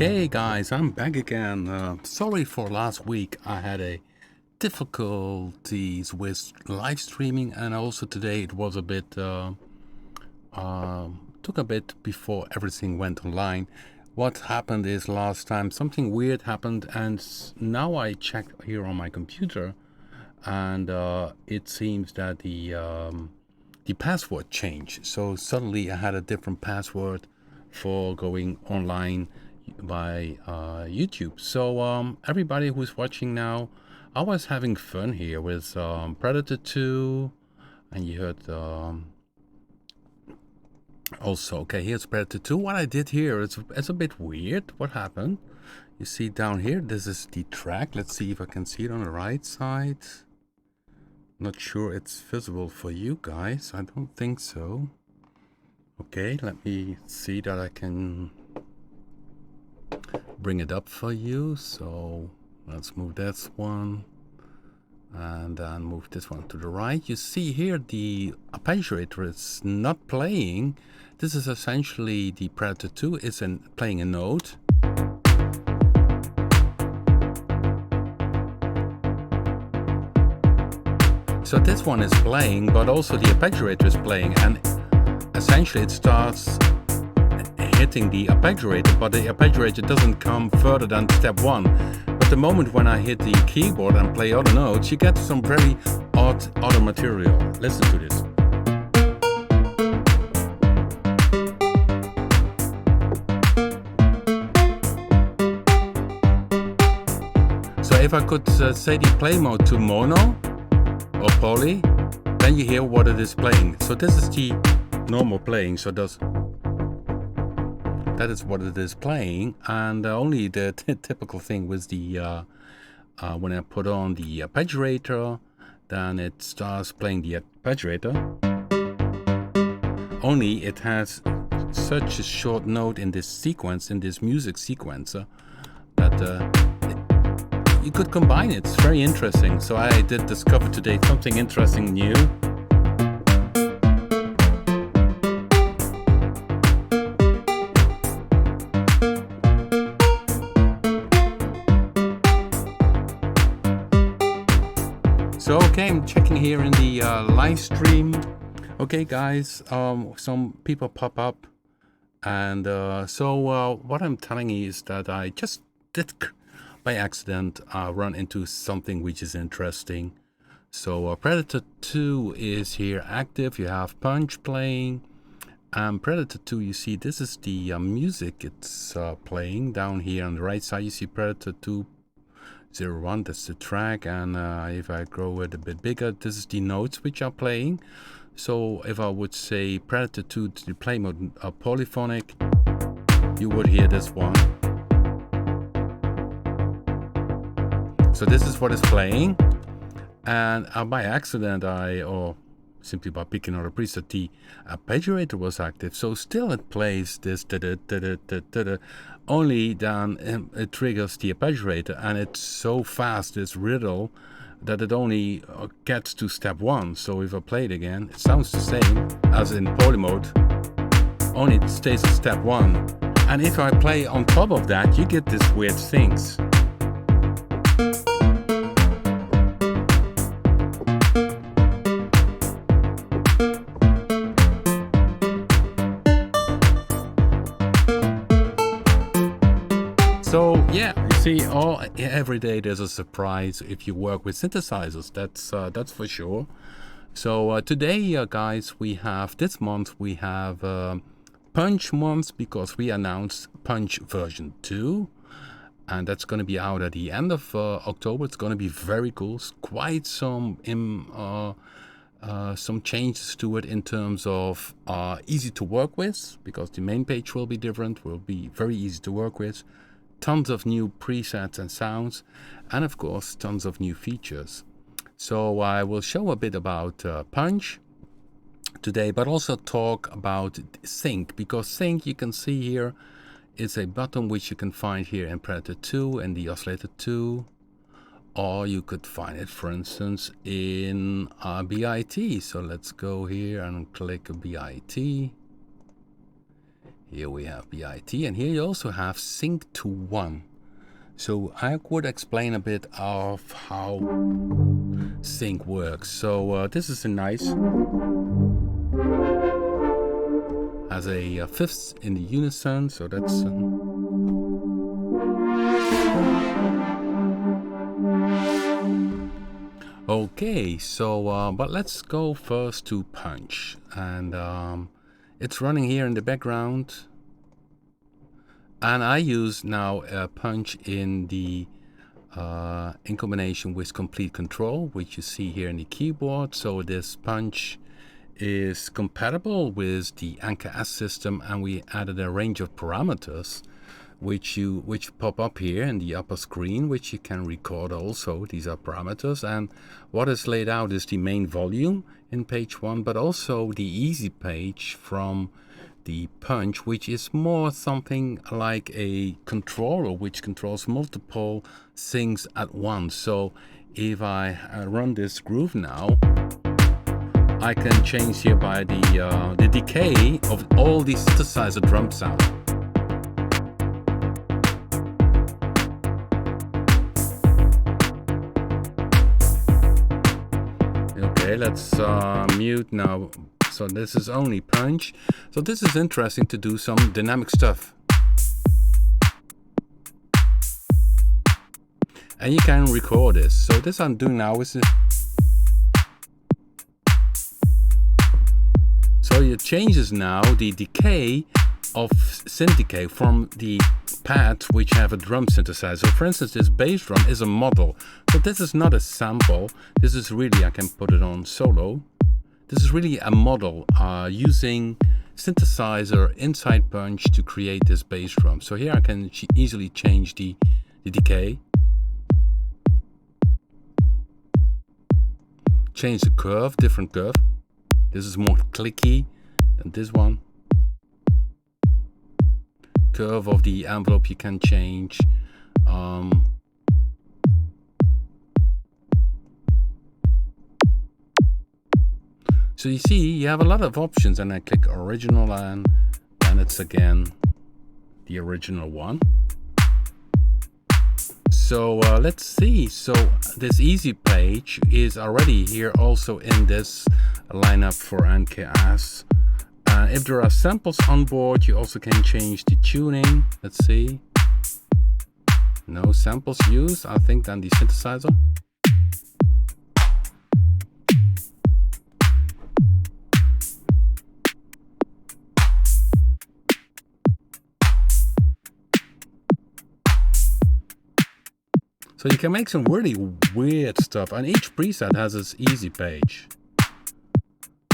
Okay guys, I'm back again. Sorry for last week. I had a difficulties with live streaming, and also today it was a bit took a bit before everything went online. What happened is last time something weird happened, and now I check here on my computer, and it seems that the password changed. So suddenly I had a different password for going online by YouTube. So everybody who's watching now, I was having fun here with Predator 2, and you heard also, okay, here's Predator 2. What I did here is it's a bit weird. What happened? You see down here, this is the track. Let's see if I can see it on the right side. Not sure it's visible for you guys. I don't think so. Okay, let me see that I can bring it up for you. So let's move this one and then move this one to the right. You see here the arpeggiator is not playing. This is essentially the Predator 2 is playing a note. So this one is playing, but also the arpeggiator is playing, and essentially it starts hitting the arpeggiator, but the arpeggiator doesn't come further than step 1. But the moment when I hit the keyboard and play other notes, you get some very odd other material. Listen to this. So if I could say the play mode to mono or poly, then you hear what it is playing. So this is the normal playing, so that is what it is playing, and only the typical thing with the when I put on the arpeggiator, then it starts playing the arpeggiator. Only it has such a short note in this sequence, in this music sequence, that you could combine it. It's very interesting. So I did discover today something interesting new. So okay, I'm checking here in the live stream. Okay guys, some people pop up, and so what I'm telling you is that I just did by accident run into something which is interesting. So Predator 2 is here active. You have Punch playing, and Predator 2, you see this is the music it's playing. Down here on the right side you see Predator 201, that's the track, and if I grow it a bit bigger, this is the notes which are playing. So if I would say Predator 2 to the play mode polyphonic, you would hear this one. So this is what is playing, and by accident or simply by picking on a preset, the arpeggiator was active, so still it plays this only then it triggers the arpeggiator, and it's so fast, this riddle, that it only gets to step 1. So if I play it again, it sounds the same as in poly mode, only it stays at step 1. And if I play on top of that, you get these weird things. So yeah, you see, every day there's a surprise if you work with synthesizers. That's for sure. So today, guys, this month we have Punch month, because we announced Punch version 2, and that's going to be out at the end of October. It's going to be very cool. It's quite some changes to it in terms of easy to work with, because the main page will be different, will be very easy to work with. Tons of new presets and sounds, and of course tons of new features. So I will show a bit about Punch today, but also talk about Sync, because Sync, you can see here, is a button which you can find here in Predator 2 and the Oscillator 2, or you could find it, for instance, in B.I.T. So let's go here and click B.I.T. Here we have B.I.T, and here you also have sync to 1. So I would explain a bit of how sync works. So this is a nice, has a fifths in the unison, so that's okay. So but let's go first to punch, and it's running here in the background. And I use now a punch in the in combination with complete control, which you see here in the keyboard. So this punch is compatible with the Anchor S system, and we added a range of parameters which pop up here in the upper screen, which you can record also. These are parameters, and what is laid out is the main volume in page 1, but also the easy page from the punch, which is more something like a controller which controls multiple things at once. So if I run this groove now, I can change here by the decay of all the synthesizer drum sound. Okay, let's mute now. So this is only punch. So this is interesting to do some dynamic stuff. And you can record this. So this I'm doing now is so it changes now the decay of synth decay from the pads which have a drum synthesizer. For instance, this bass drum is a model. So this is not a sample. This is really, I can put it on solo. This is really a model using synthesizer inside punch to create this bass drum. So here I can easily change the decay. Change the curve, different curve. This is more clicky than this one. Curve of the envelope you can change. So you see, you have a lot of options, and I click original, and then it's again the original one. So let's see. So this easy page is already here also in this lineup for NKS. If there are samples on board, you also can change the tuning. Let's see. No samples used, I think, then the synthesizer. So you can make some really weird stuff, and each preset has its easy page.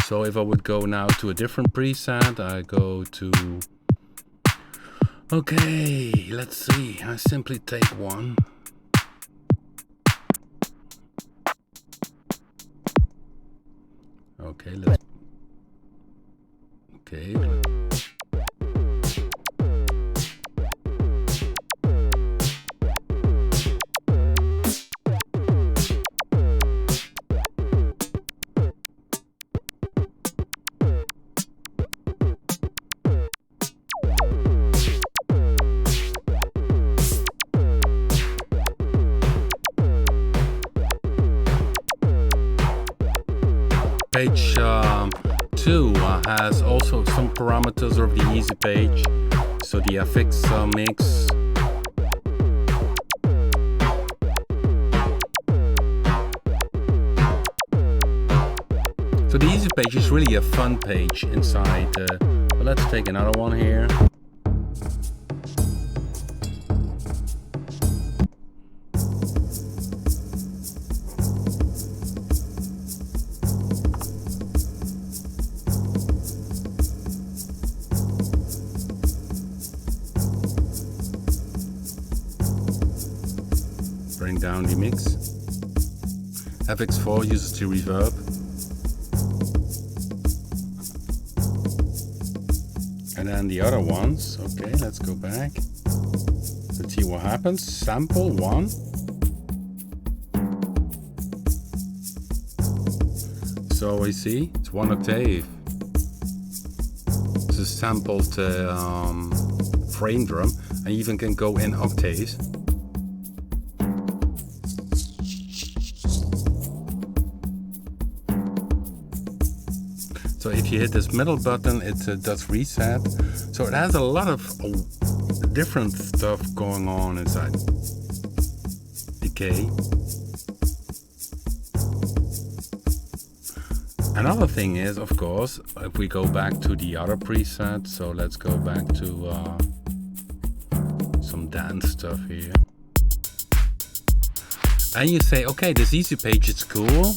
So if I would go now to a different preset, I go to, okay, let's see, I simply take one. Okay, okay. Page 2 has also some parameters of the easy page, so the FX mix. So the easy page is really a fun page inside. But let's take another one here. Bring down the mix. FX4 uses the reverb. And then the other ones. Okay, let's go back. Let's see what happens. Sample 1. So we see it's 1 octave. This is sampled frame drum, and even can go in octaves. So if you hit this middle button, it does reset. So it has a lot of different stuff going on inside. Decay. Another thing is, of course, if we go back to the other preset, so let's go back to some dance stuff here. And you say, okay, this easy page is cool,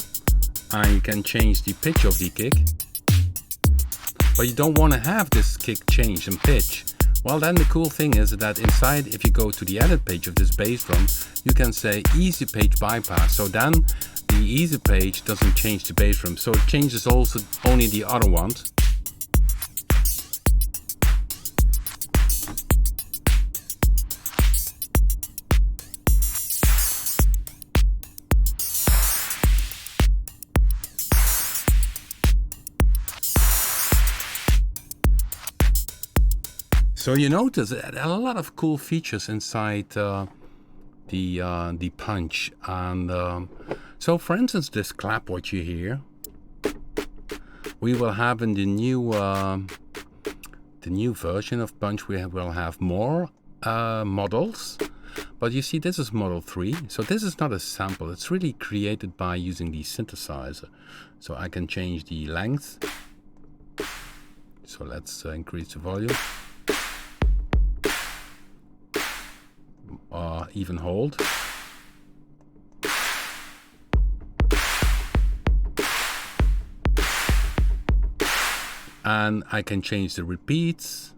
and you can change the pitch of the kick. But you don't want to have this kick change in pitch. Well, then the cool thing is that inside, if you go to the edit page of this bass drum, you can say easy page bypass. So then the easy page doesn't change the bass drum. So it changes also only the other ones. So you notice a lot of cool features inside the punch, and so for instance, this clap what you hear, we will have in the new version of punch. We will have more models, but you see this is model 3, so this is not a sample. It's really created by using the synthesizer. So I can change the length. So let's increase the volume. Even hold. And I can change the repeats.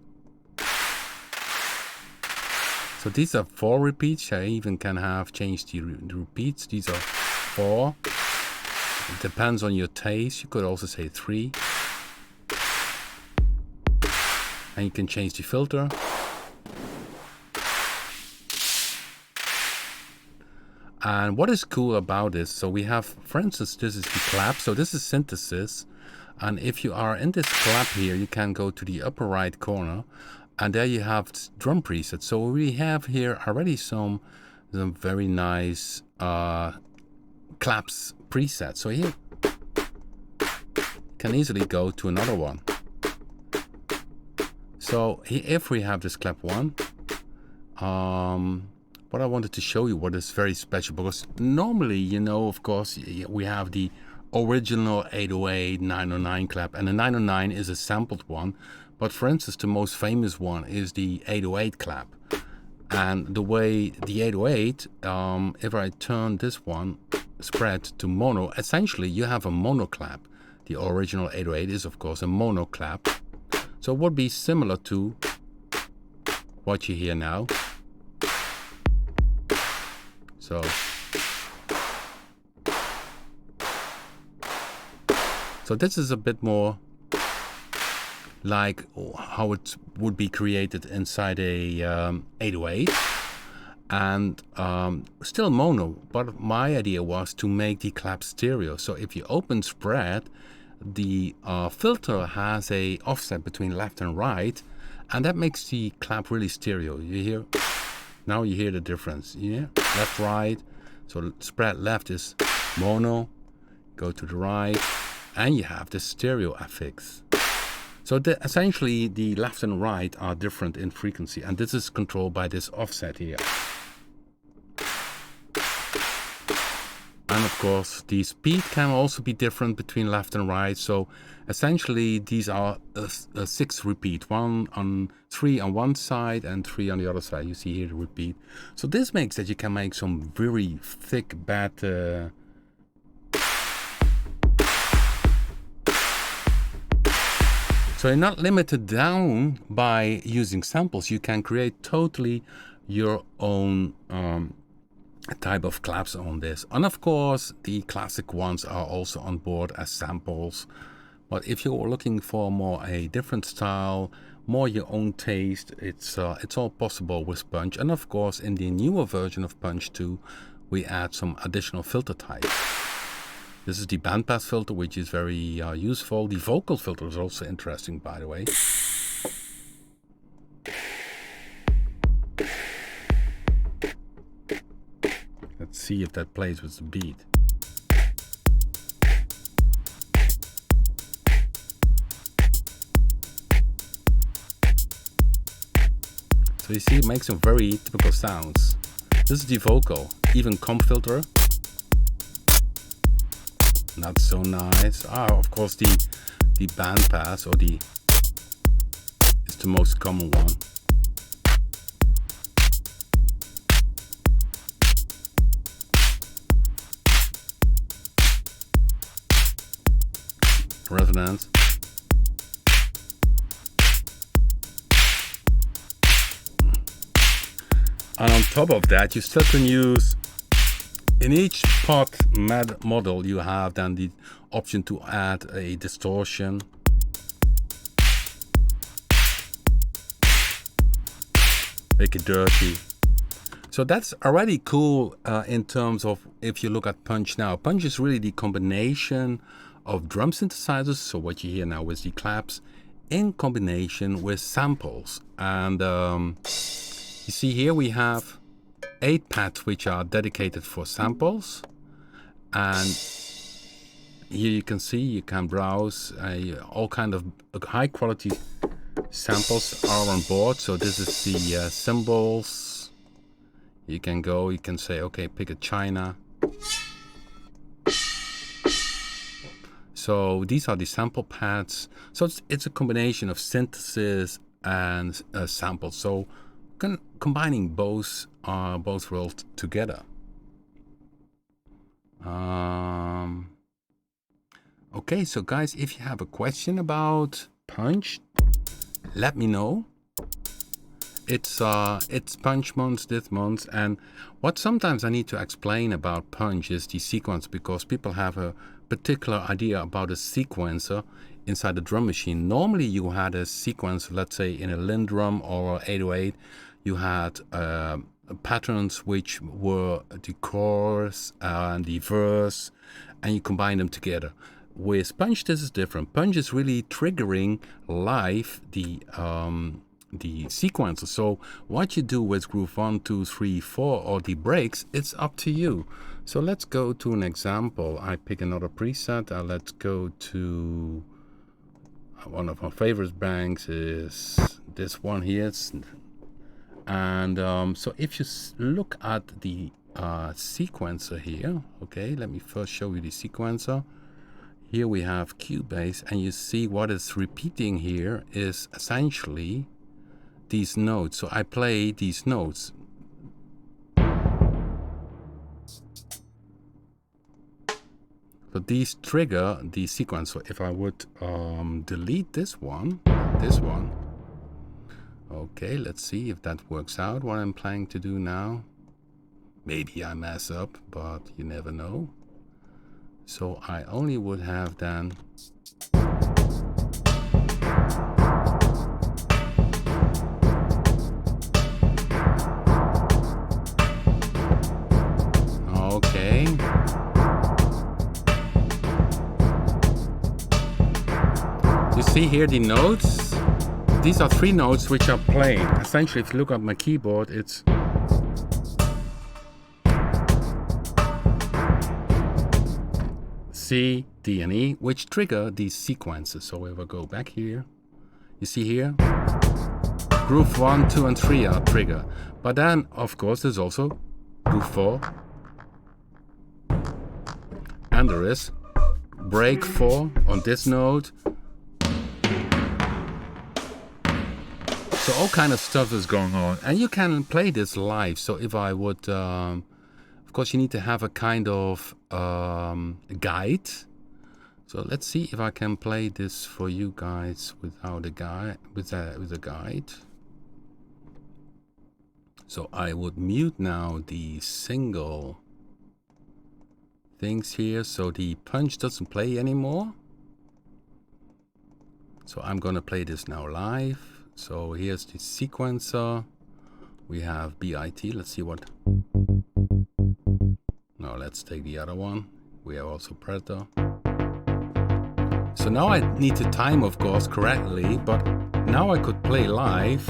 So these are 4 repeats. I even can have changed the repeats. These are 4. It depends on your taste. You could also say 3. And you can change the filter. And what is cool about this, so we have, for instance, this is the clap. So this is synthesis. And if you are in this clap here, you can go to the upper right corner. And there you have drum presets. So we have here already some very nice claps presets. So here, you can easily go to another one. So if we have this clap 1, what I wanted to show you, what is very special, because normally, you know, of course, we have the original 808 909 clap, and the 909 is a sampled one. But for instance, the most famous one is the 808 clap. And the way the 808, if I turn this one spread to mono, essentially you have a mono clap. The original 808 is of course a mono clap. So it would be similar to what you hear now. So this is a bit more like how it would be created inside a 808, and still mono, but my idea was to make the clap stereo. So if you open spread, the filter has a offset between left and right, and that makes the clap really stereo. You hear? Now you hear the difference. Yeah, left, right. So spread left is mono, go to the right, and you have the stereo effects. So essentially the left and right are different in frequency, and this is controlled by this offset here. And of course the speed can also be different between left and right. So essentially these are 6 repeat, 3 on one side and 3 on the other side. You see here the repeat. So this makes that you can make some very thick bad so you're not limited down by using samples. You can create totally your own type of claps on this. And of course, the classic ones are also on board as samples. But if you're looking for more a different style, more your own taste, it's all possible with Punch. And of course, in the newer version of Punch 2, we add some additional filter types. This is the bandpass filter, which is very useful. The vocal filter is also interesting, by the way. see if that plays with the beat. So you see, it makes some very typical sounds. This is the vocal, even comp filter. Not so nice. Of course the band pass, or is the most common one. Resonance. And on top of that, you still can use, in each pot model, you have then the option to add a distortion. Make it dirty. So that's already cool in terms of if you look at Punch now. Punch is really the combination of drum synthesizers, so what you hear now with the claps, in combination with samples. And you see here we have 8 pads which are dedicated for samples, and here you can see, you can browse all kind of high quality samples are on board. So this is the cymbals. You can say, okay, pick a China. So these are the sample pads. So it's a combination of synthesis and samples. So combining both worlds together. Okay, so guys, if you have a question about Punch, let me know. It's Punch month this month, and what sometimes I need to explain about Punch is the sequence, because people have a particular idea about a sequencer inside the drum machine. Normally you had a sequence, let's say in a Linn drum or 808, you had patterns which were the chorus and the verse, and you combine them together. With Punch, this is different. Punch is really triggering live the sequencer. So what you do with groove 1, 2, 3, 4 or the breaks, it's up to you. So let's go to an example. I pick another preset. Let's go to one of my favorite banks is this one here. And so if you look at the sequencer here, okay, let me first show you the sequencer. Here we have Cubase, and you see what is repeating here is essentially these notes. So I play these notes. So these trigger the sequence. So if I would delete this one. Okay, let's see if that works out, what I'm planning to do now. Maybe I mess up, but you never know. So I only would have then okay. You see here the notes. These are 3 notes which are playing. Essentially, if you look at my keyboard, it's C, D, and E, which trigger these sequences. So if I go back here, you see here, groove 1, 2, and 3 are trigger. But then, of course, there's also groove 4, and there is break 4 on this note. So all kind of stuff is going on, and you can play this live. So if I would, of course, you need to have a kind of guide. So let's see if I can play this for you guys without a guide, with a guide. So I would mute now the single things here, so the punch doesn't play anymore. So I'm gonna play this now live. So here's the sequencer. We have B.I.T. Let's see what. No, let's take the other one. We have also Predator. So now I need to time, of course, correctly, but now I could play live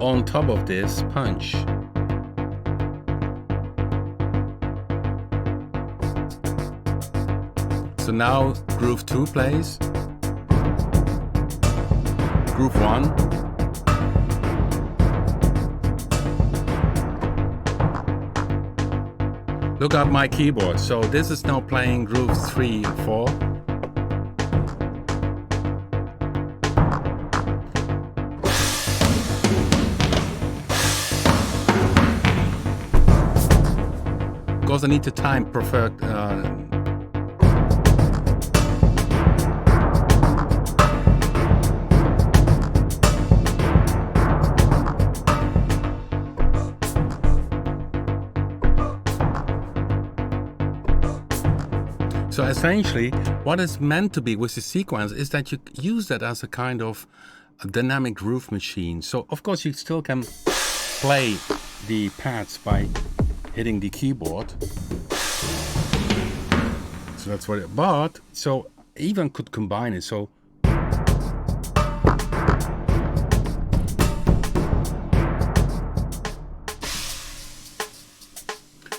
on top of this punch. So now groove 2 plays. Groove 1. Look at my keyboard. So this is now playing groove 3 and 4. Because I need to time perfect. So essentially, what is meant to be with the sequence is that you use that as a kind of a dynamic groove machine. So of course you still can play the pads by hitting the keyboard. So that's what it, but so even could combine it. So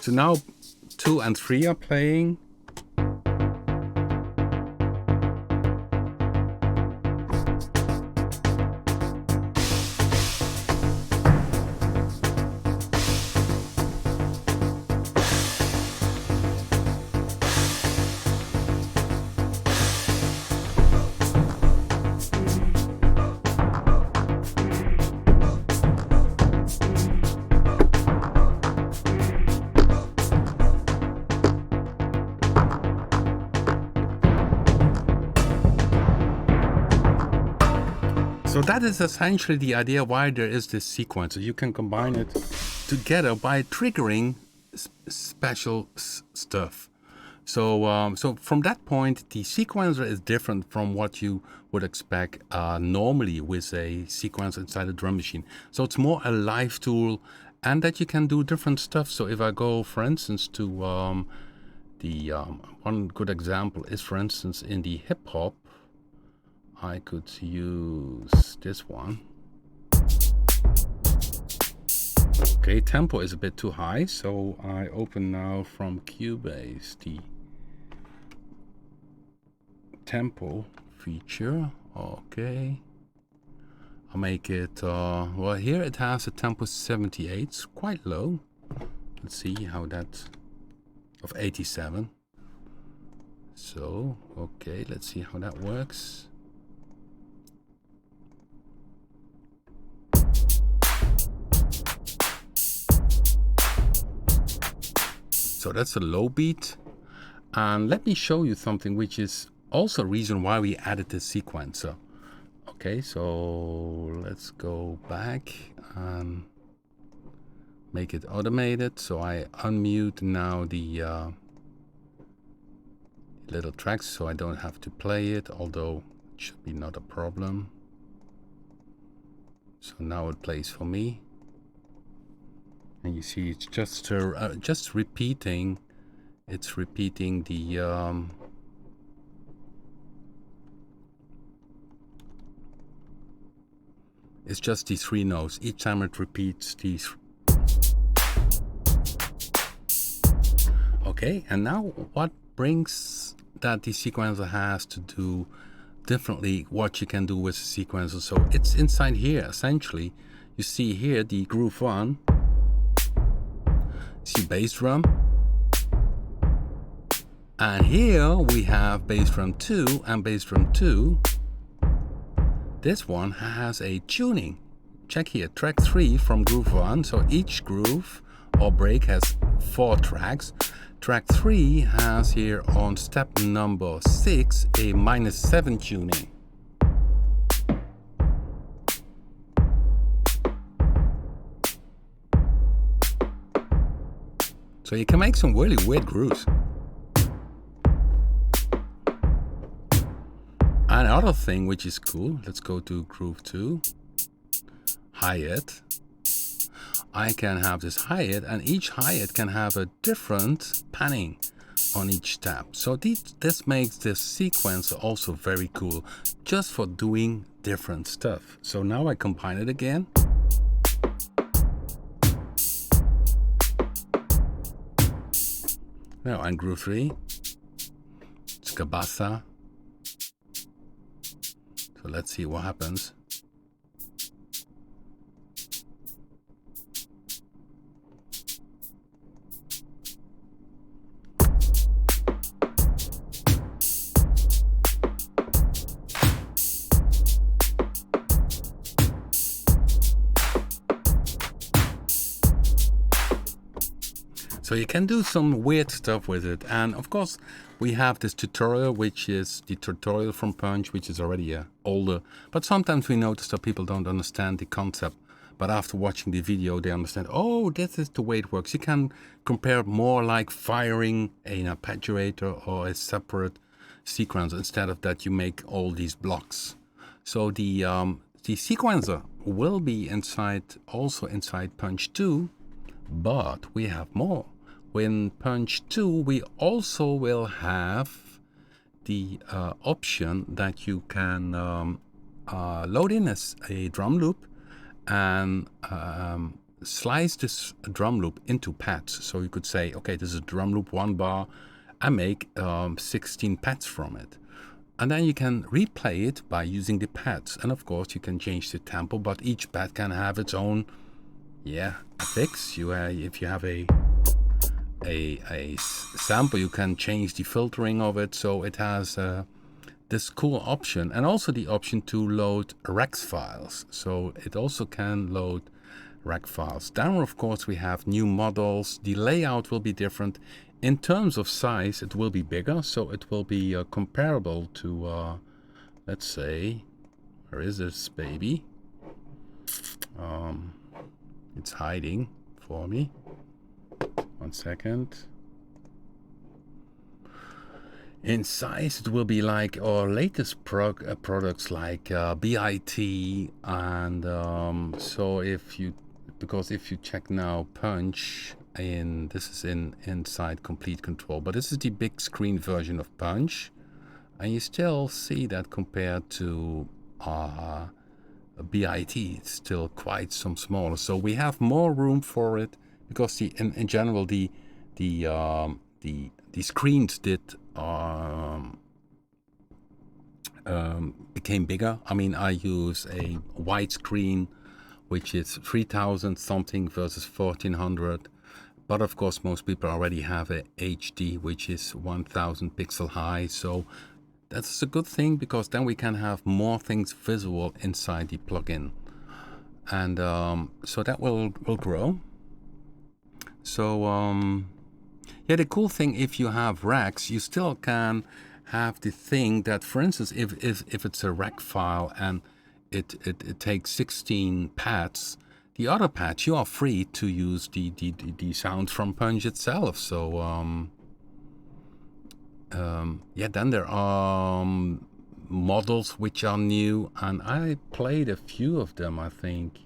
now 2 and 3 are playing. So that is essentially the idea why there is this sequence. So you can combine it together by triggering special stuff. So so from that point, the sequencer is different from what you would expect normally with a sequencer inside a drum machine. So it's more a live tool, and that you can do different stuff. So if I go, for instance, to one good example is, for instance, in the hip hop, I could use this one. Okay, tempo is a bit too high, so I open now from Cubase the tempo feature. Okay, I'll make it, well, here it has a tempo 78, it's quite low. Let's see how that, of 87. So, okay, let's see how that works. So that's a low beat. And let me show you something which is also a reason why we added this sequencer. Okay, so let's go back and make it automated. So I unmute now the little tracks so I don't have to play it, although it should be not a problem. So now it plays for me. And you see it's just repeating. It's repeating the it's just these 3 notes. Each time it repeats these. Okay, and now what brings that the sequencer has to do differently what you can do with the sequencer. So it's inside here essentially. You see here the groove 1. See bass drum, and here we have bass drum 2 and bass drum 2. This one has a tuning. Check here, track 3 from groove 1. So each groove or break has 4 tracks. Track 3 has here on step number 6 a -7 tuning. So you can make some really weird grooves. Another thing which is cool, let's go to groove 2, hi-hat. I can have this hi-hat, and each hi-hat can have a different panning on each step. So this makes this sequencer also very cool, just for doing different stuff. So now I combine it again. Now on groove 3, it's Cabasa. So let's see what happens. So you can do some weird stuff with it. And of course, we have this tutorial, which is the tutorial from Punch, which is already older. But sometimes we notice that people don't understand the concept. But after watching the video, they understand, oh, this is the way it works. You can compare more like firing an arpeggiator or a separate sequencer. Instead of that, you make all these blocks. So the sequencer will be also inside Punch 2, but we have more. In Punch 2, we also will have the option that you can load in a drum loop and slice this drum loop into pads. So you could say, okay, this is a drum loop 1 bar. I make 16 pads from it. And then you can replay it by using the pads. And of course, you can change the tempo, but each pad can have its own fix. If you have a sample, you can change the filtering of it. So it has this cool option, and also the option to load rex files. So it also can load rec files. Down, of course, we have new models. The layout will be different. In terms of size, it will be bigger, so it will be comparable to, let's say, where is this baby? It's hiding for me. 1 second. In size, it will be like our latest products like B.I.T, and so if you check now Punch, this is inside Complete Control, but this is the big screen version of Punch, and you still see that compared to B.I.T, it's still quite some smaller. So we have more room for it because in general the screens became bigger. I mean, I use a widescreen, which is 3000 something versus 1400. But of course, most people already have a HD, which is 1000 pixel high. So that's a good thing, because then we can have more things visible inside the plugin. And so that will grow. So yeah, the cool thing, if you have racks, you still can have the thing that, for instance, if it's a rack file and it takes 16 pads, the other pads you are free to use the sound from Punch itself. So yeah, then there are models which are new, and I played a few of them, I think,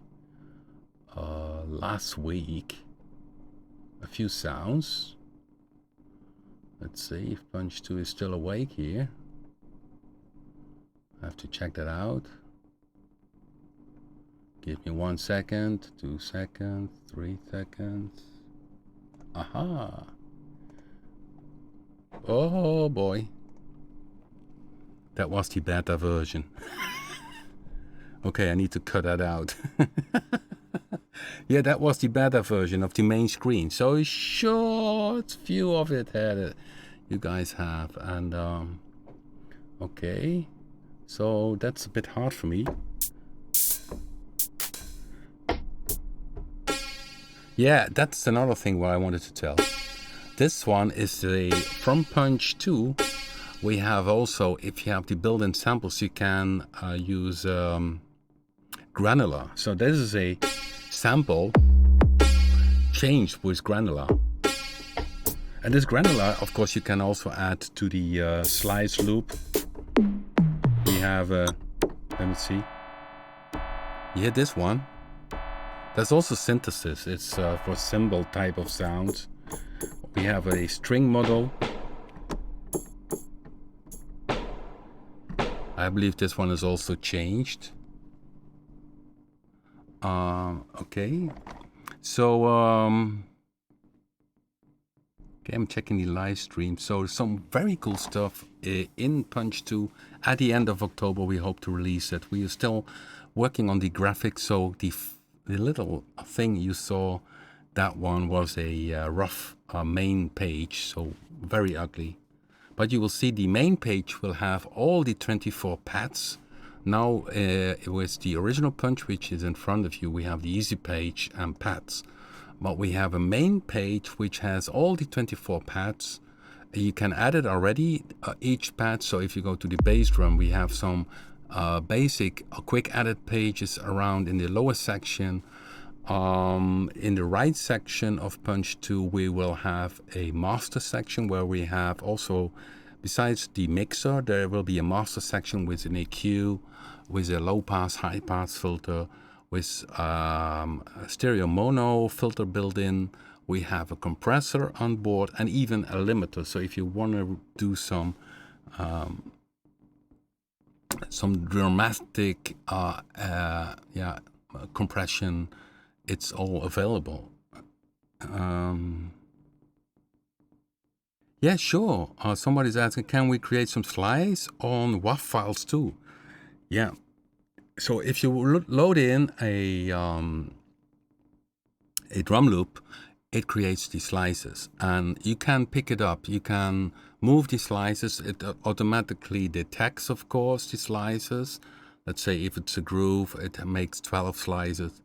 last week. A few sounds. Let's see if Punch 2 is still awake here. I have to check that out. Give me 1 second, 2 seconds, 3 seconds. Aha! Oh boy. That was the beta version. Okay, I need to cut that out. Yeah, that was the beta version of the main screen. So a short few of it you guys have. And okay, so that's a bit hard for me. Yeah, that's another thing what I wanted to tell. This one is from Punch 2. We have also, if you have the built-in samples, you can use granular. So this is a sample changed with granular. And this granular, of course, you can also add to the slice loop. We have, let me see. You hear this one? There's also synthesis. It's for cymbal type of sounds. We have a string model. I believe this one is also changed. Okay. So Okay, I'm checking the live stream. So some very cool stuff in Punch 2. At the end of October, we hope to release it. We are still working on the graphics. So the little thing you saw, that one was a rough main page. So very ugly. But you will see the main page will have all the 24 pads. Now with the original Punch, which is in front of you, we have the easy page and pads. But we have a main page which has all the 24 pads. You can add it already, each pad. So if you go to the bass drum, we have some basic quick edit pages around in the lower section. In the right section of Punch 2, we will have a master section where we have also, besides the mixer, there will be a master section with an EQ, with a low pass, high pass filter, with a stereo mono filter built in. We have a compressor on board and even a limiter. So if you want to do some dramatic compression, it's all available. Yeah, sure. Somebody's asking, can we create some slides on WAV files too? Yeah. So if you load in a drum loop, it creates the slices, and you can pick it up. You can move the slices. It automatically detects, of course, the slices. Let's say if it's a groove, it makes 12 slices.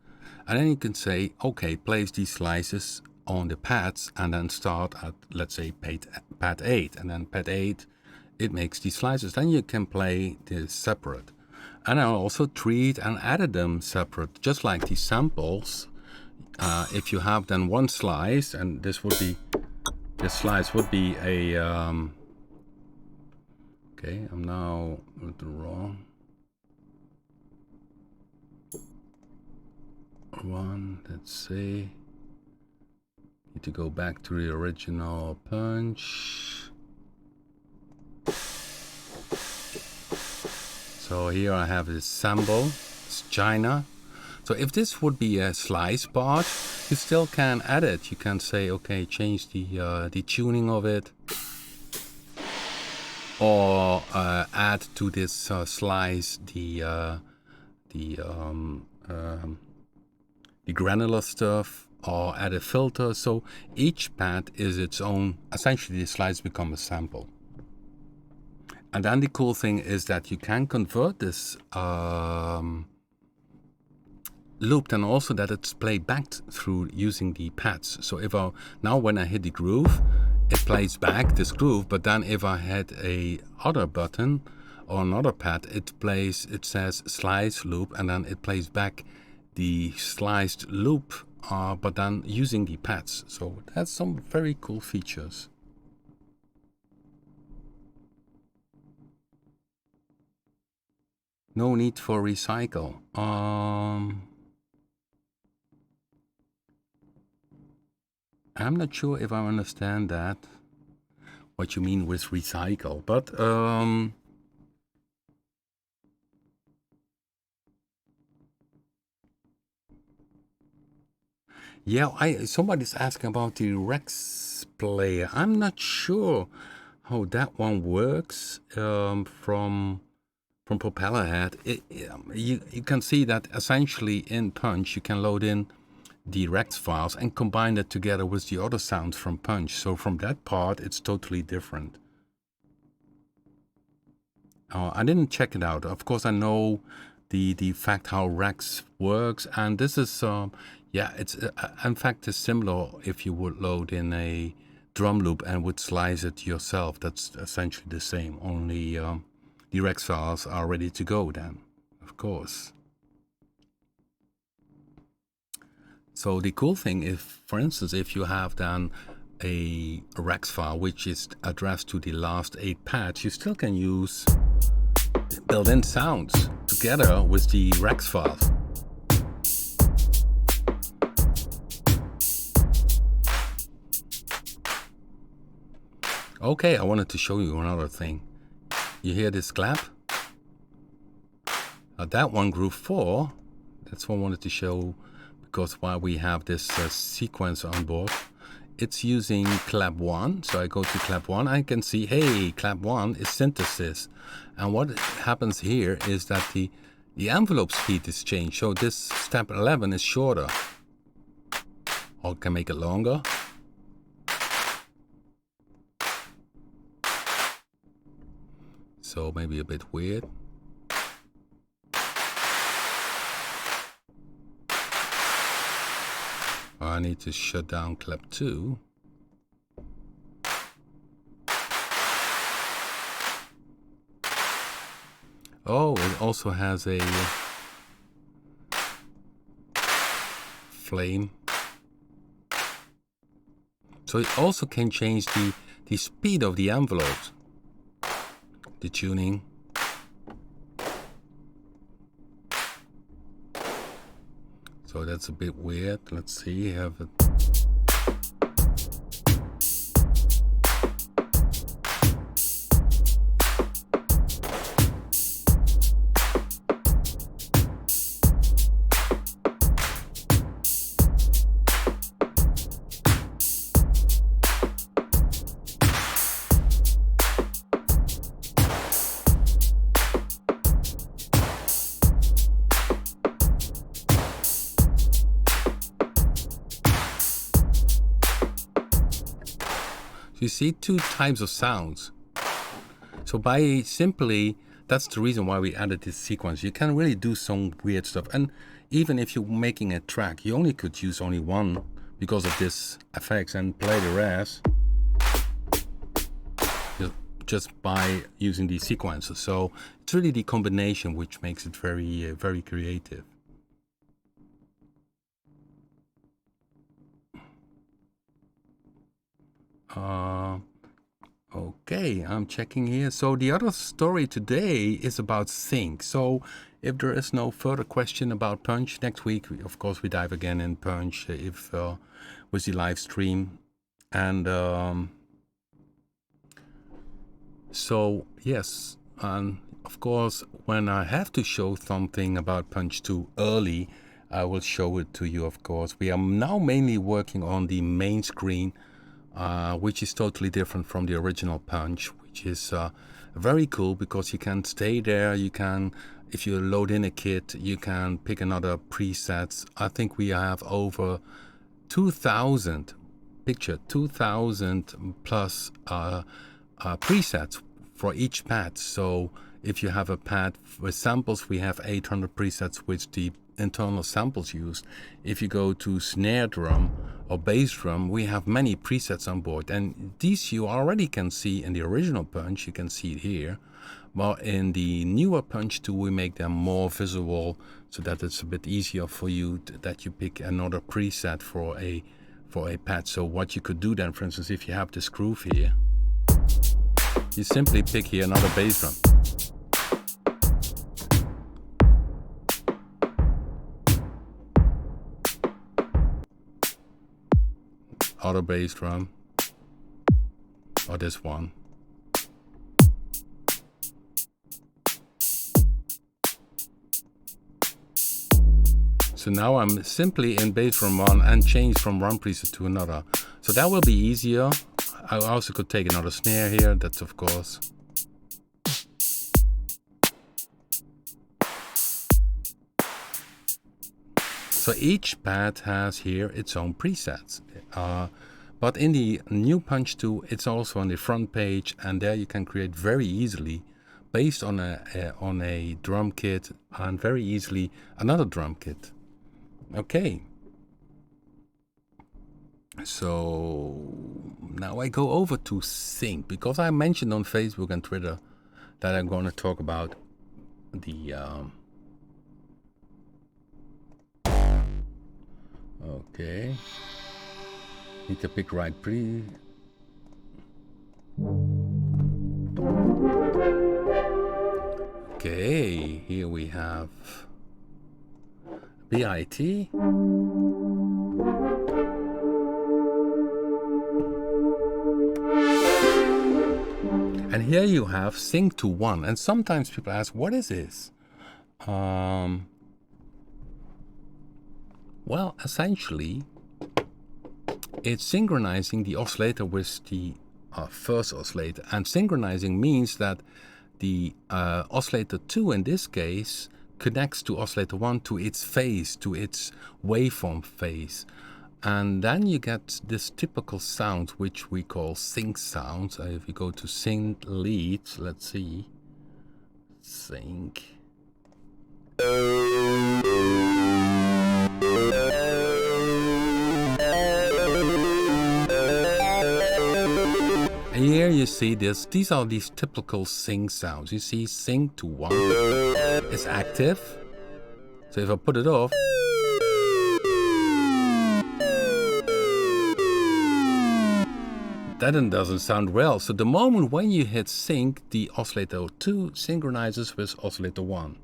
And then you can say, okay, place these slices on the pads and then start at, let's say, pad 8. And then pad 8, it makes these slices. Then you can play this separate. And I also treat and edit them separate, just like these samples. If you have then one slice, and this slice would be a, okay, I'm now with the raw one, let's see, need to go back to the original Punch. So here I have this sample, it's China. So if this would be a slice part, you still can add it. You can say, okay, change the tuning of it, or add to this slice the granular stuff, or add a filter. So each pad is its own. Essentially, the slides become a sample. And then the cool thing is that you can convert this looped, and also that it's playbacked through using the pads. So if now when I hit the groove, it plays back this groove, but then if I hit a other button or another pad, it says slice loop, and then it plays back the sliced loop, but then using the pads. So that's some very cool features. No need for recycle. I'm not sure if I understand that, what you mean with recycle, but yeah, somebody's asking about the Rex player. I'm not sure how that one works from Propellerhead. You can see that essentially in Punch you can load in the Rex files and combine it together with the other sounds from Punch. So from that part, it's totally different. I didn't check it out. Of course, I know the fact how Rex works, and this is it's in fact it's similar if you would load in a drum loop and would slice it yourself. That's essentially the same. Only the Rex files are ready to go then, of course. So the cool thing is, for instance, if you have then a Rex file which is addressed to the last 8 pads, you still can use built-in sounds together with the Rex files. Okay, I wanted to show you another thing. You hear this clap? That one groove 4. That's what I wanted to show, because while we have this sequence on board, it's using clap 1. So I go to clap 1. I can see, hey, clap 1 is synthesis. And what happens here is that the envelope speed is changed. So this step 11 is shorter. Or can make it longer. So maybe a bit weird. I need to shut down clap 2. Oh, it also has a flame. So it also can change the speed of the envelopes. The tuning. So that's a bit weird. Let's see, have it. You see two types of sounds. So by simply, that's the reason why we added this sequence. You can really do some weird stuff. And even if you're making a track, you only could use only one because of this effects and play the rest just by using these sequences. So it's really the combination which makes it very, very creative. Okay, I'm checking here. So the other story today is about sync. So if there is no further question about Punch, next week, of course, we dive again in Punch if with the live stream. And so, yes, and of course, when I have to show something about Punch 2 early, I will show it to you, of course. We are now mainly working on the main screen, which is totally different from the original Punch, which is very cool because you can stay there. You can, if you load in a kit, you can pick another presets. I think we have over 2,000, picture 2,000 plus presets for each pad. So if you have a pad with samples, we have 800 presets with the internal samples used. If you go to snare drum or bass drum, we have many presets on board, and these you already can see in the original Punch. You can see it here, but in the newer Punch 2 we make them more visible so that it's a bit easier for you that you pick another preset for a pad. So what you could do then, for instance, if you have this groove here, you simply pick here another bass drum. Other bass drum, or this one. So now I'm simply in bass drum 1 and change from one preset to another. So that will be easier. I also could take another snare here, that's of course. So each pad has here its own presets. But in the new Punch 2, it's also on the front page, and there you can create very easily, based on a drum kit, and very easily another drum kit. Okay. So now I go over to sync, because I mentioned on Facebook and Twitter that I'm going to talk about the okay, need to pick right pre. Okay, here we have B.I.T. And here you have sync to 1. And sometimes people ask, what is this? Well, essentially, it's synchronizing the oscillator with the first oscillator. And synchronizing means that the oscillator 2 in this case connects to oscillator 1 to its phase, to its waveform phase. And then you get this typical sound which we call sync sound. If you go to sync lead, let's see, sync. Here you see this. These are these typical sync sounds. You see sync to 1 is active. So if I put it off, that doesn't sound well. So the moment when you hit sync, the oscillator 2 synchronizes with oscillator 1.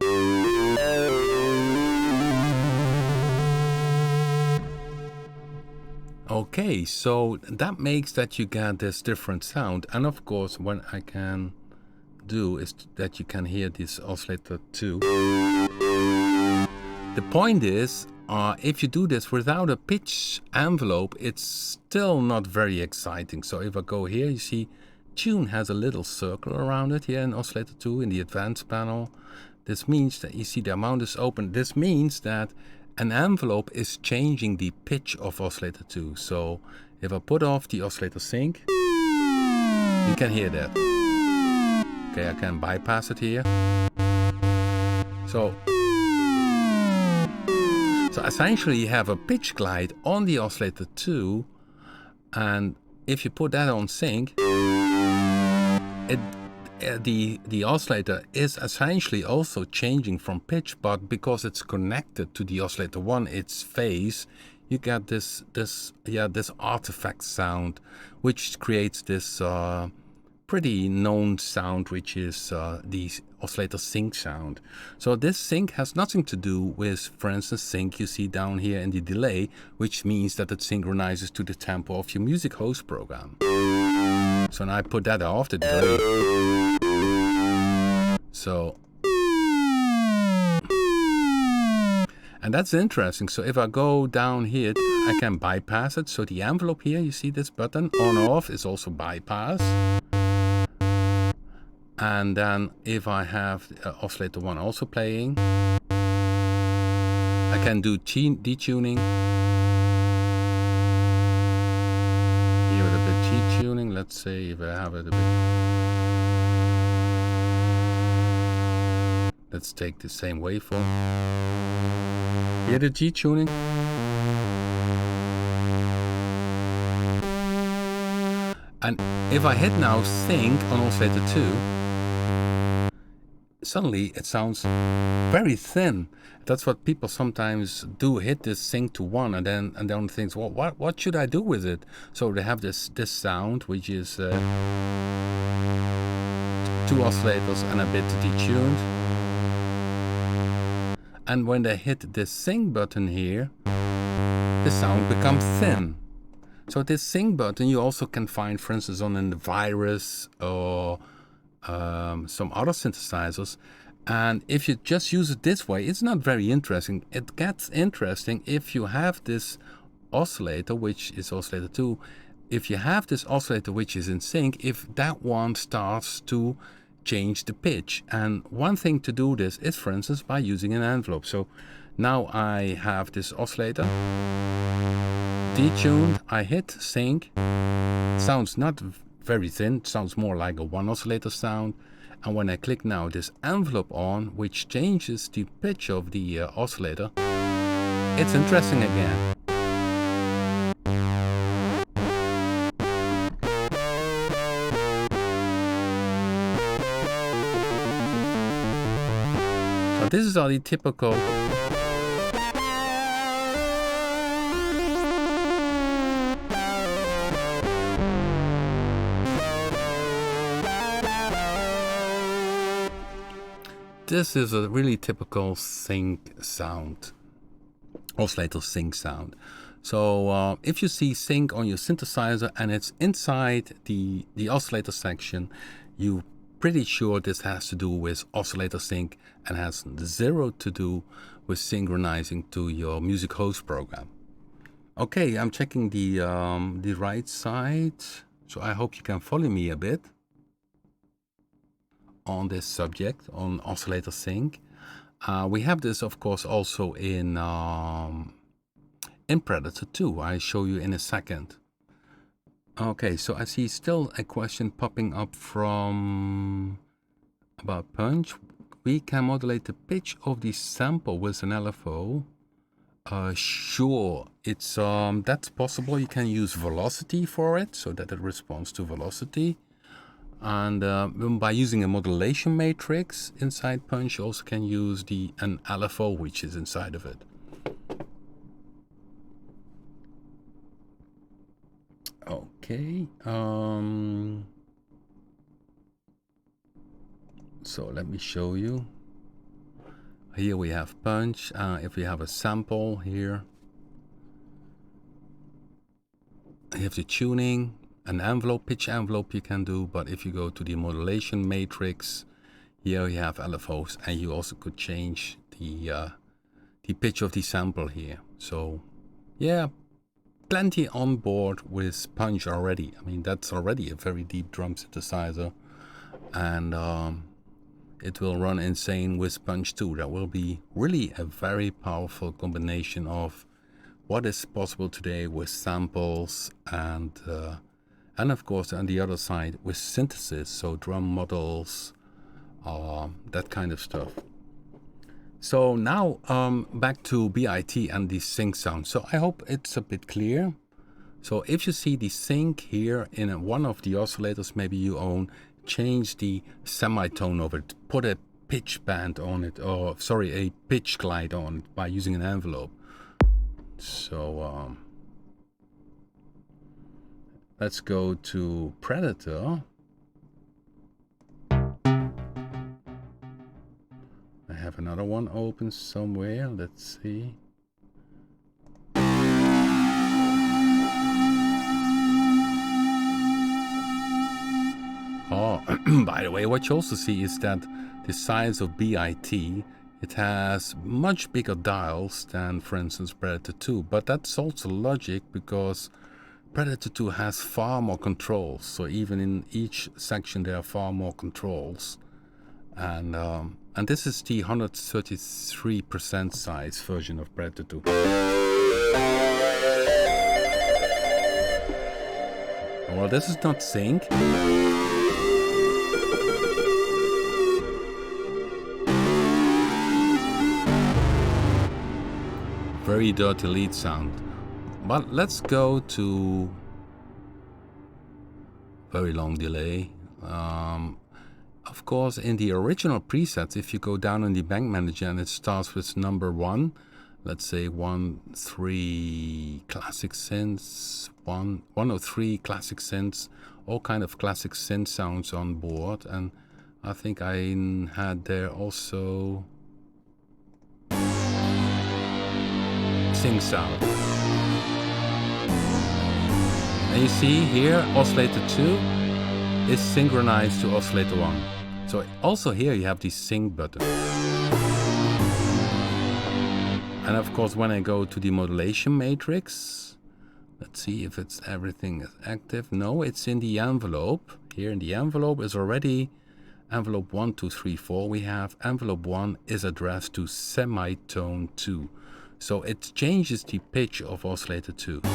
Okay, so that makes that you get this different sound. And of course, what I can do is that you can hear this oscillator 2. The point is, if you do this without a pitch envelope, it's still not very exciting. So if I go here, you see tune has a little circle around it here in oscillator 2 in the advanced panel. This means that you see the amount is open. This means that an envelope is changing the pitch of oscillator 2. So if I put off the oscillator sync, you can hear that. Okay, I can bypass it here. So essentially you have a pitch glide on the oscillator 2, and if you put that on sync, the oscillator is essentially also changing from pitch, but because it's connected to the oscillator 1, its phase, you get this artifact sound, which creates this pretty known sound, which is the oscillator sync sound. So this sync has nothing to do with, for instance, sync you see down here in the delay, which means that it synchronizes to the tempo of your music host program. So now I put that off, the delay. So, and that's interesting. So if I go down here, I can bypass it. So the envelope here, you see this button on off is also bypass. And then if I have oscillator 1 also playing, I can do detuning. Here with a bit G-tuning. Let's say if I have it a bit. Let's take the same waveform. Hear the G-tuning. And if I hit now sync on oscillator 2, suddenly it sounds very thin. That's what people sometimes do, hit this sync to 1 and then think, well, what should I do with it? So they have this sound, which is 2 oscillators and a bit detuned. And when they hit this sync button here, the sound becomes thin. So this sync button you also can find, for instance, on the Virus or some other synthesizers. And if you just use it this way, it's not very interesting. It gets interesting if you have this oscillator, which is oscillator 2. If you have this oscillator which is in sync, if that one starts to change the pitch. And one thing to do this is, for instance, by using an envelope. So now I have this oscillator detuned, I hit sync, sounds not very thin, sounds more like a 1 oscillator sound. And when I click now this envelope on, which changes the pitch of the oscillator, it's interesting again. So this is all the typical This is a really typical sync sound, oscillator sync sound. So if you see sync on your synthesizer and it's inside the oscillator section, you're pretty sure this has to do with oscillator sync and has zero to do with synchronizing to your music host program. Okay, I'm checking the right side, so I hope you can follow me a bit on this subject on oscillator sync. We have this, of course, also in Predator 2. I show you in a second. Okay, so I see still a question popping up from about punch. We can modulate the pitch of the sample with an LFO. Sure, it's that's possible. You can use velocity for it, so that it responds to velocity. And by using a modulation matrix inside punch, you also can use an LFO which is inside of it. Okay. So let me show you. Here we have punch. If we have a sample here, you have the tuning, an envelope, pitch envelope you can do. But if you go to the modulation matrix, here you have LFOs, and you also could change the pitch of the sample here. So yeah, plenty on board with punch already. I mean, that's already a very deep drum synthesizer, and it will run insane with punch too. That will be really a very powerful combination of what is possible today with samples and of course on the other side with synthesis, so drum models, that kind of stuff. So now back to B.I.T and the sync sound. So I hope it's a bit clear. So if you see the sync here in one of the oscillators maybe you own, change the semitone of it, put a pitch band on it, or sorry, a pitch glide on it by using an envelope. So let's go to Predator. I have another one open somewhere. Let's see. Oh, by the way, what you also see is that the size of B.I.T, it has much bigger dials than, for instance, Predator 2. But that's also logic because Predator 2 has far more controls. So even in each section there are far more controls. And this is the 133% size version of Predator 2. Well, this is not sync. Very dirty lead sound. But let's go to very long delay. Of course, in the original presets, if you go down in the bank manager and it starts with number 1, let's say 1, 3 classic synths, 103 classic synths, all kind of classic synth sounds on board. And I think I had there also sync sound. And you see here, oscillator 2 is synchronized to oscillator 1. So also here you have the sync button. And of course when I go to the modulation matrix, let's see if it's everything is active. No, it's in the envelope. Here in the envelope is already envelope 1, 2, 3, 4. We have envelope 1 is addressed to semitone 2. So it changes the pitch of oscillator 2. So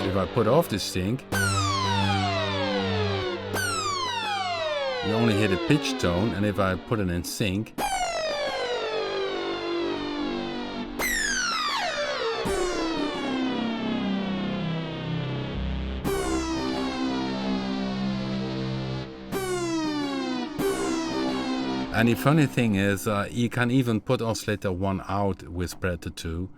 if I put off the sync, you only hear the pitch tone, and if I put it in sync, and the funny thing is, you can even put oscillator 1 out with Predator 2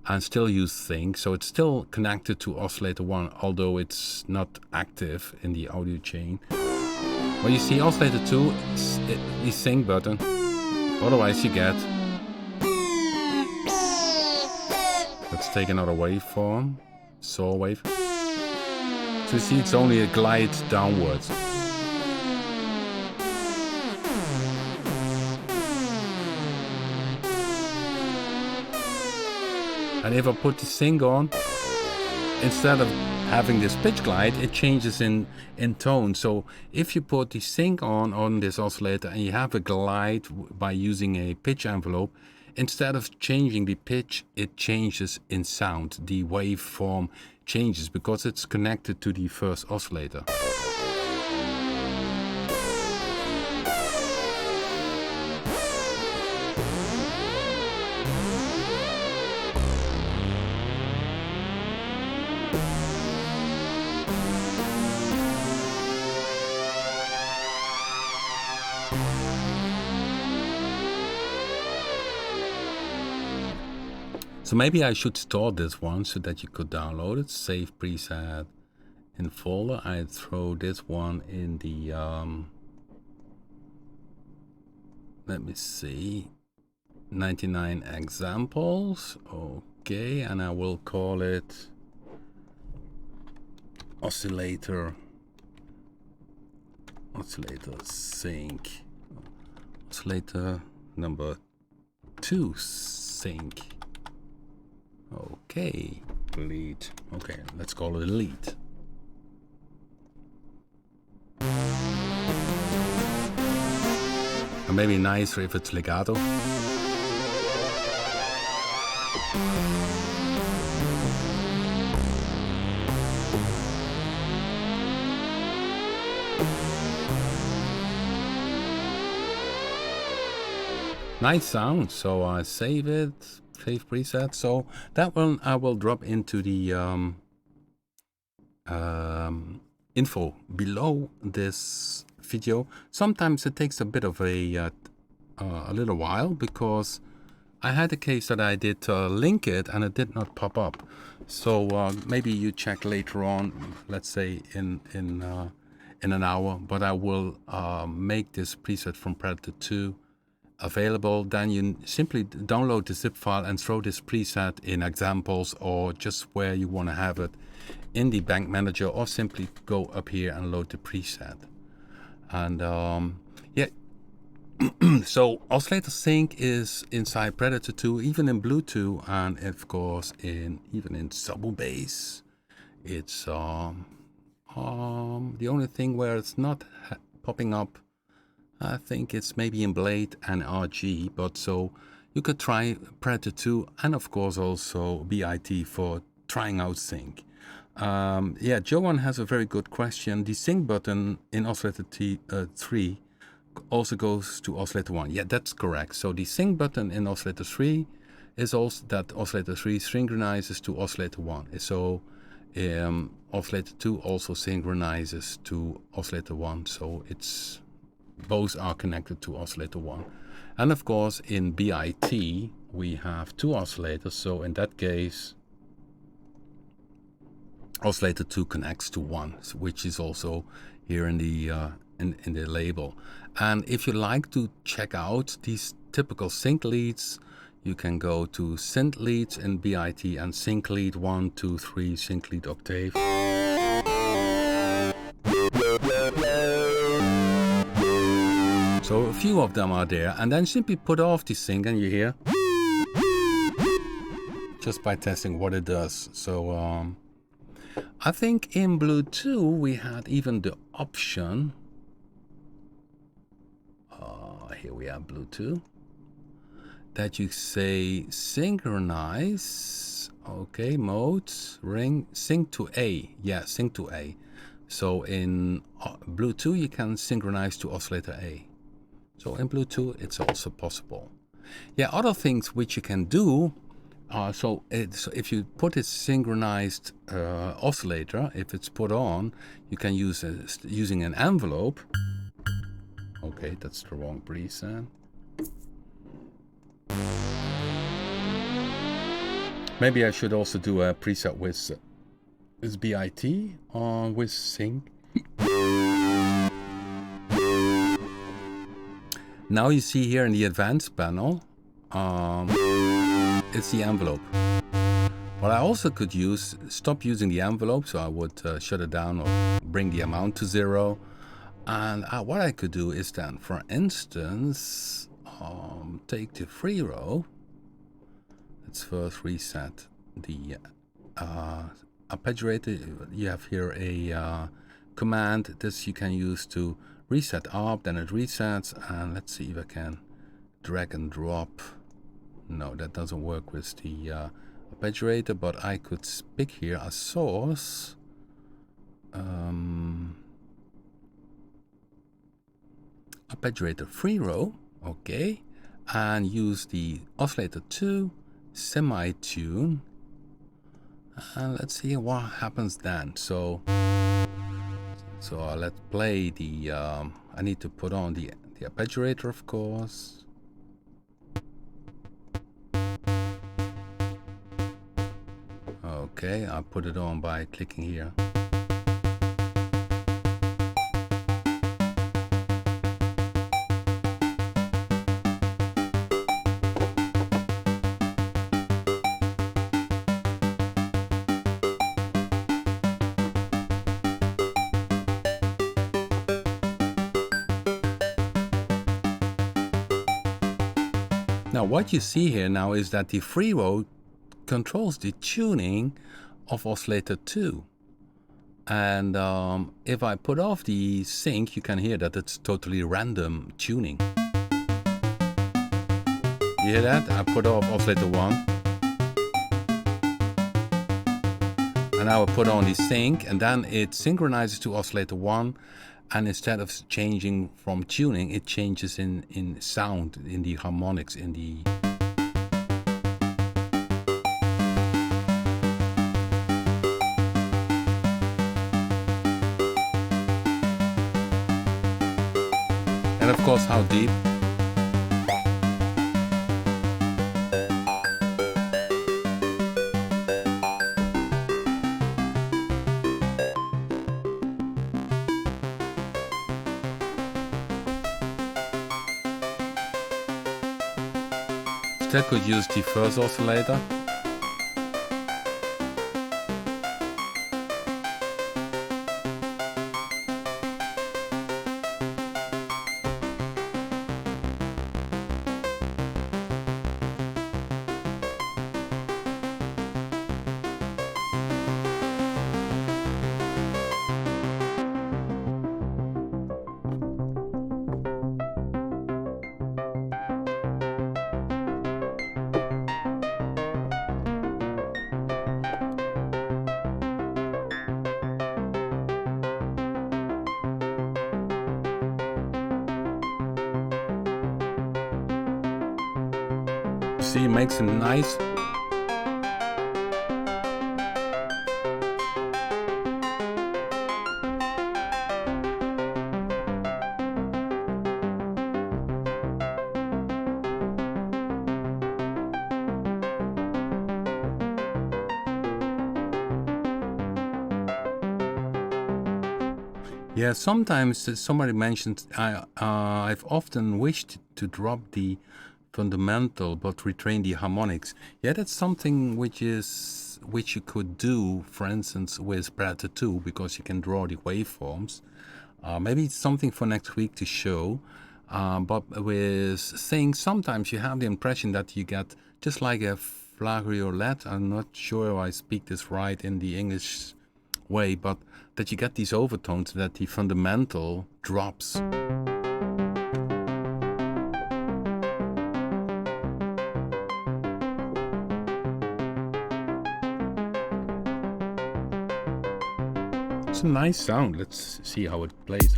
and still use sync, so it's still connected to oscillator 1, although it's not active in the audio chain. Well, you see oscillator 2 is the sync button, otherwise you get... Let's take another waveform, saw wave. So you see it's only a glide downwards. And if I put the sync on, instead of having this pitch glide, it changes in tone. So if you put the sync on this oscillator and you have a glide by using a pitch envelope, instead of changing the pitch, it changes in sound. The waveform changes because it's connected to the first oscillator. So maybe I should store this one so that you could download it. Save preset in folder. I throw this one in the let me see, 99 examples. Okay, and I will call it Oscillator sync. Oscillator number 2 sync. Okay, lead. Okay, let's call it a lead. And maybe nicer if it's legato. Nice sound. So I save it. Save preset. So that one I will drop into the info below this video. Sometimes it takes a bit of a little while because I had a case that I did link it and it did not pop up. So maybe you check later on, let's say in an hour. But I will make this preset from Predator 2 available. Then you simply download the zip file and throw this preset in examples or just where you want to have it in the bank manager, or simply go up here and load the preset. And yeah, so Oscillator Sync is inside Predator 2, even in Bluetooth, and of course even in Sub Bass. It's the only thing where it's not popping up, I think it's maybe in Blade and RG, but so you could try Predator 2 and of course also B.I.T for trying out sync. Yeah, Johan has a very good question. The sync button in Oscillator 3 also goes to Oscillator 1. Yeah, that's correct. So the sync button in Oscillator 3 is also that Oscillator 3 synchronizes to Oscillator 1. So Oscillator 2 also synchronizes to Oscillator 1. So it's both are connected to Oscillator 1. And of course in B.I.T we have 2 oscillators, so in that case Oscillator 2 connects to 1, which is also here in the in the label. And if you like to check out these typical sync leads, you can go to synth leads in B.I.T and sync lead 1, 2, 3, sync lead octave. So a few of them are there, and then simply put off the sync and you hear just by testing what it does. So I think in Bluetooth we had even the option, here we have Bluetooth, that you say synchronize, okay, mode, ring, sync to A, yeah, sync to A. So in Bluetooth you can synchronize to Oscillator A. So in Bluetooth it's also possible. Yeah, other things which you can do, so if you put a synchronized oscillator, if it's put on, you can use using an envelope. Okay, that's the wrong preset. Maybe I should also do a preset with B.I.T or with sync. Now you see here in the advanced panel, it's the envelope. What I also could use, stop using the envelope, so I would shut it down or bring the amount to 0. And what I could do is then, for instance, take the free row. Let's first reset the arpeggiator, you have here a command. This you can use to reset up, then it resets. And let's see if I can drag and drop. No, that doesn't work with the arpeggiator, but I could pick here a source. Arpeggiator free row, okay, and use the Oscillator 2 semi-tune, and let's see what happens then. So let's play the I need to put on the arpeggiator, of course. Okay, I'll put it on by clicking here. Now what you see here now is that the free row controls the tuning of Oscillator 2. And if I put off the sync, you can hear that it's totally random tuning. You hear that? I put off Oscillator 1. And I will put on the sync, and then it synchronizes to Oscillator 1. And instead of changing from tuning, it changes in sound, in the harmonics, in the... And of course, how deep. Still could use the first oscillator. See, it makes a nice... Yeah, sometimes somebody mentioned I've often wished to drop the fundamental but retain the harmonics. Yeah, that's something which you could do, for instance, with Predator 2, because you can draw the waveforms. Maybe it's something for next week to show. But with Sync, sometimes you have the impression that you get just like a flageolet. I'm not sure if I speak this right in the English way, but that you get these overtones, that the fundamental drops. It's a nice sound. Let's see how it plays.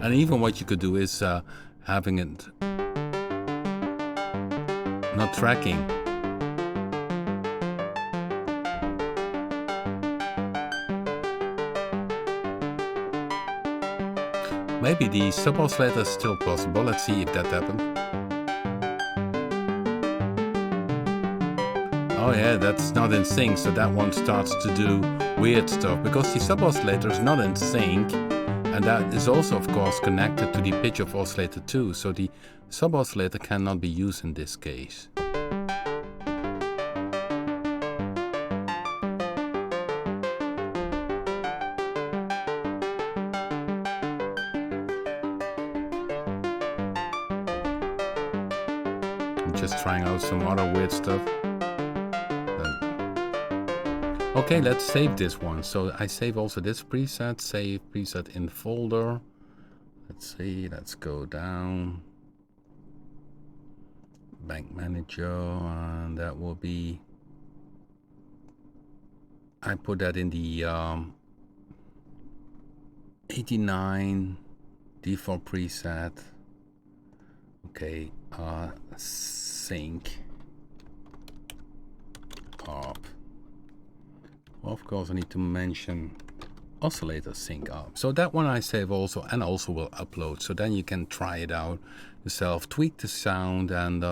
And even what you could do is having it not tracking. Maybe the sub-oscillator is still possible. Let's see if that happened. Oh yeah, that's not in sync, so that one starts to do weird stuff because the sub-oscillator is not in sync, and that is also of course connected to the pitch of oscillator 2, so the sub-oscillator cannot be used in this case. I'm just trying out some other weird stuff. Okay, let's save this one. So I save also this preset, save preset in folder. Let's see, let's go down. Bank manager, and that will be, I put that in the 89 default preset. Okay, sync up. Well, of course I need to mention Oscillator sync up. So that one I save also, and also will upload. So then you can try it out yourself, tweak the sound, and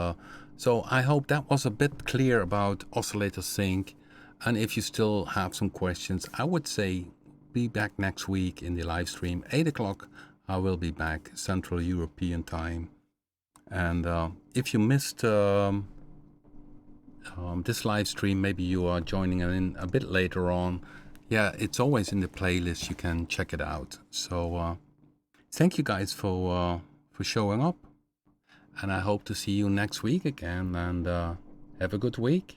so I hope that was a bit clear about Oscillator sync. And if you still have some questions, I would say be back next week in the live stream, 8 o'clock. I will be back Central European time. And if you missed this live stream, maybe you are joining in a bit later on. Yeah, it's always in the playlist. You can check it out. So thank you guys for showing up, and I hope to see you next week again. And have a good week.